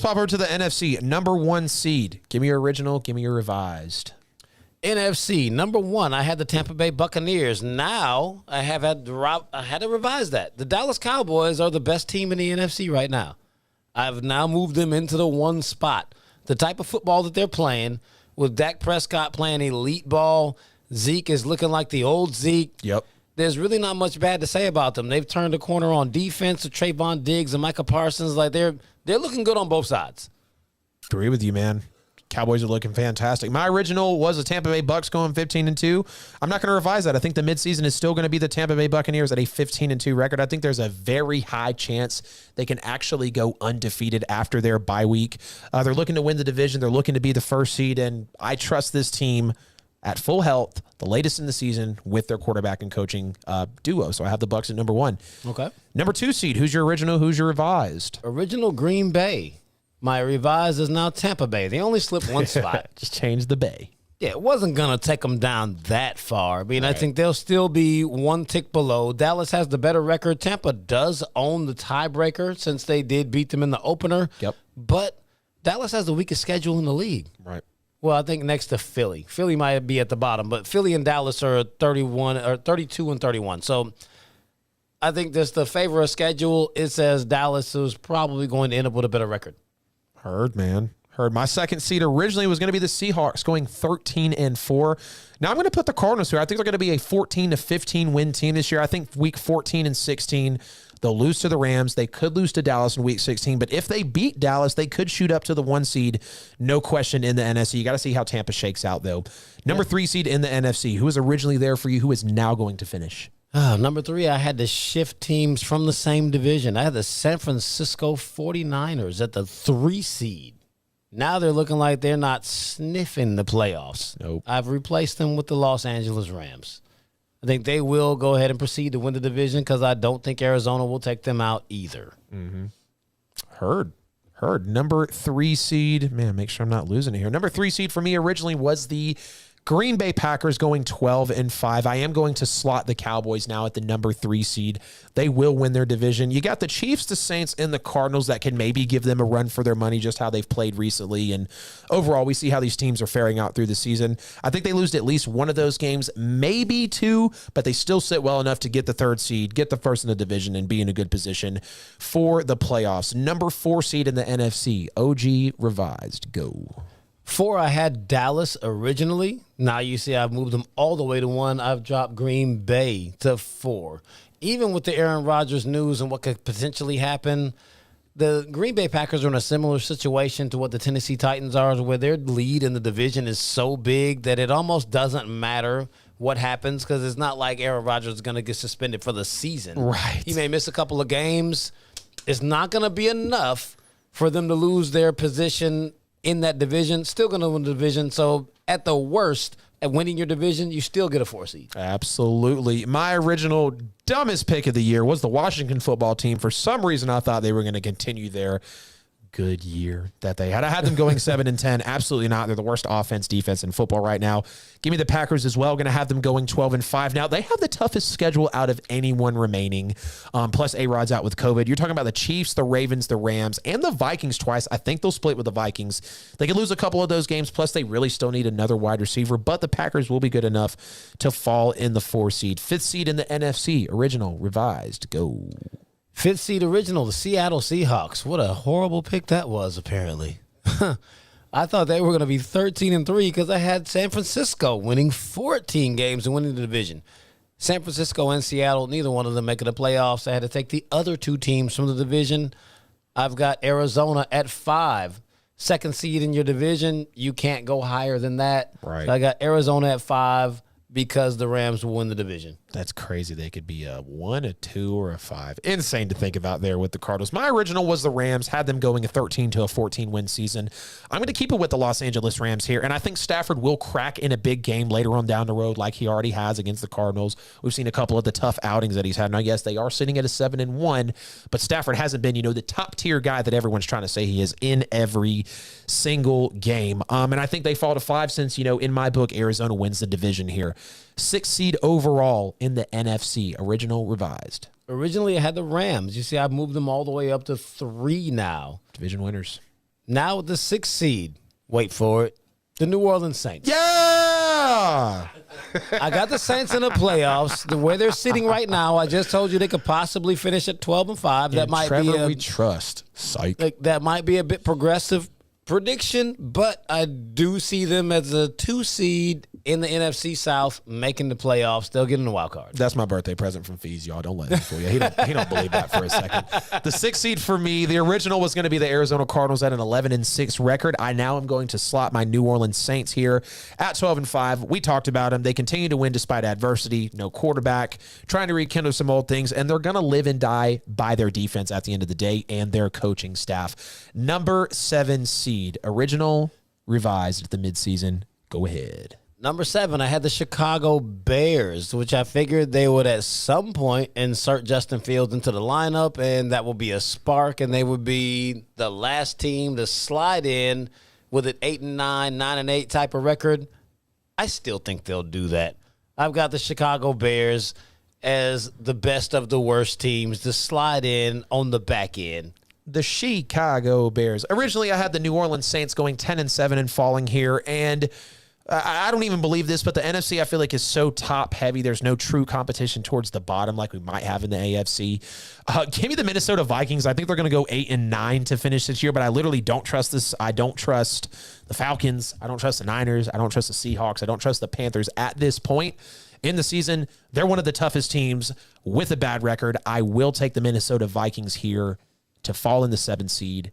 pop over to the NFC. Number 1 seed. Give me your original. Give me your revised. NFC, number 1, I had the Tampa Bay Buccaneers. Now I had to revise that. The Dallas Cowboys are the best team in the NFC right now. I've now moved them into the 1 spot. The type of football that they're playing, with Dak Prescott playing elite ball, Zeke is looking like the old Zeke. Yep. There's really not much bad to say about them. They've turned the corner on defense with Trayvon Diggs and Micah Parsons. Like they're looking good on both sides. Agree with you, man. Cowboys are looking fantastic. My original was the Tampa Bay Bucks going 15-2. I'm not going to revise that. I think the midseason is still going to be the Tampa Bay Buccaneers at a 15-2 record. I think there's a very high chance they can actually go undefeated after their bye week. They're looking to win the division. They're looking to be the first seed, and I trust this team at full health, the latest in the season, with their quarterback and coaching duo. So I have the Bucks at number 1. Okay. Number 2 seed. Who's your original? Who's your revised? Original Green Bay. My revised is now Tampa Bay. They only slipped 1 spot. Just change the Bay. Yeah, it wasn't going to take them down that far. I mean, Right. I think they'll still be 1 tick below. Dallas has the better record. Tampa does own the tiebreaker since they did beat them in the opener. Yep. But Dallas has the weakest schedule in the league. Right. Well, I think next to Philly. Philly might be at the bottom, but Philly and Dallas are 32 and 31. So I think this the favor of schedule. It says Dallas is probably going to end up with a better record. Heard, man. Heard. My second seed originally was going to be the Seahawks going 13-4. Now I'm going to put the Cardinals here. I think they're going to be a 14-15 win team this year. I think week 14 and 16, they'll lose to the Rams. They could lose to Dallas in week 16, but if they beat Dallas, they could shoot up to the 1 seed. No question in the NFC. You got to see how Tampa shakes out, though. Number 3 seed in the NFC. Who was originally there for you? Who is now going to finish? Number 3, I had to shift teams from the same division. I had the San Francisco 49ers at the 3 seed. Now they're looking like they're not sniffing the playoffs. Nope. I've replaced them with the Los Angeles Rams. I think they will go ahead and proceed to win the division because I don't think Arizona will take them out either. Mm-hmm. Heard. Number 3 seed. Man, make sure I'm not losing it here. Number 3 seed for me originally was the Green Bay Packers going 12-5. I am going to slot the Cowboys now at the number 3 seed. They will win their division. You got the Chiefs, the Saints, and the Cardinals that can maybe give them a run for their money, just how they've played recently. And overall, we see how these teams are faring out through the season. I think they lose at least one of those games, maybe 2, but they still sit well enough to get the 3rd seed, get the first in the division, and be in a good position for the playoffs. Number 4 seed in the NFC, OG revised. Go. 4, I had Dallas originally. Now you see I've moved them all the way to 1. I've dropped Green Bay to 4. Even with the Aaron Rodgers news and what could potentially happen, the Green Bay Packers are in a similar situation to what the Tennessee Titans are, where their lead in the division is so big that it almost doesn't matter what happens because it's not like Aaron Rodgers is going to get suspended for the season. Right. He may miss a couple of games. It's not going to be enough for them to lose their position in that division. Still going to win the division. So at the worst, at winning your division, you still get a 4 seed. Absolutely. My original dumbest pick of the year was the Washington football team. For some reason, I thought they were going to continue their good year that they had. I had them going 7-10. Absolutely not. They're the worst offense, defense in football right now. Give me the Packers as well. Going to have them going 12-5. Now, they have the toughest schedule out of anyone remaining. Plus, A-Rod's out with COVID. You're talking about the Chiefs, the Ravens, the Rams, and the Vikings twice. I think they'll split with the Vikings. They could lose a couple of those games. Plus, they really still need another wide receiver. But the Packers will be good enough to fall in the 4 seed. 5th seed in the NFC. Original, revised. Go. 5th seed original, the Seattle Seahawks. What a horrible pick that was, apparently. I thought they were going to be 13-3 because I had San Francisco winning 14 games and winning the division. San Francisco and Seattle, neither one of them making the playoffs. I had to take the other 2 teams from the division. I've got Arizona at 5. 2nd seed in your division, you can't go higher than that. Right. So I got Arizona at 5 because the Rams will win the division. That's crazy. They could be a 1, a 2, or a 5. Insane to think about there with the Cardinals. My original was the Rams, had them going a 13-14 win season. I'm going to keep it with the Los Angeles Rams here, and I think Stafford will crack in a big game later on down the road like he already has against the Cardinals. We've seen a couple of the tough outings that he's had. Now, yes, they are sitting at a 7-1, but Stafford hasn't been, the top-tier guy that everyone's trying to say he is in every single game. And I think they fall to 5 since, in my book, Arizona wins the division here. 6th seed overall in the NFC, original, revised. Originally, I had the Rams. You see, I've moved them all the way up to 3 now. Division winners. Now with the 6th seed, wait for it, the New Orleans Saints. Yeah! I got the Saints in the playoffs. The way they're sitting right now, I just told you they could possibly finish at 12-5. That might Trevor, be we trust. Psych. that might be a bit progressive prediction, but I do see them as a 2 seed in the NFC South, making the playoffs. They'll get in the wild card. That's my birthday present from Fees, y'all. Don't let him fool you. He don't believe that for a second. The 6th seed for me, the original was going to be the Arizona Cardinals at an 11-6 record. I now am going to slot my New Orleans Saints here at 12-5. We talked about them. They continue to win despite adversity. No quarterback, trying to rekindle some old things, and they're going to live and die by their defense at the end of the day and their coaching staff. Number 7 seed, original, revised at the midseason. Go ahead. Number 7, I had the Chicago Bears, which I figured they would at some point insert Justin Fields into the lineup, and that will be a spark, and they would be the last team to slide in with an 8-9, 9-8 type of record. I still think they'll do that. I've got the Chicago Bears as the best of the worst teams to slide in on the back end. The Chicago Bears. Originally, I had the New Orleans Saints going 10-7 and falling here, and I don't even believe this, but the NFC I feel like is so top heavy. There's no true competition towards the bottom like we might have in the AFC. Give me the Minnesota Vikings. I think they're going to go 8-9 to finish this year, but I literally don't trust this. I don't trust the Falcons. I don't trust the Niners. I don't trust the Seahawks. I don't trust the Panthers at this point in the season. They're one of the toughest teams with a bad record. I will take the Minnesota Vikings here to fall in the 7th seed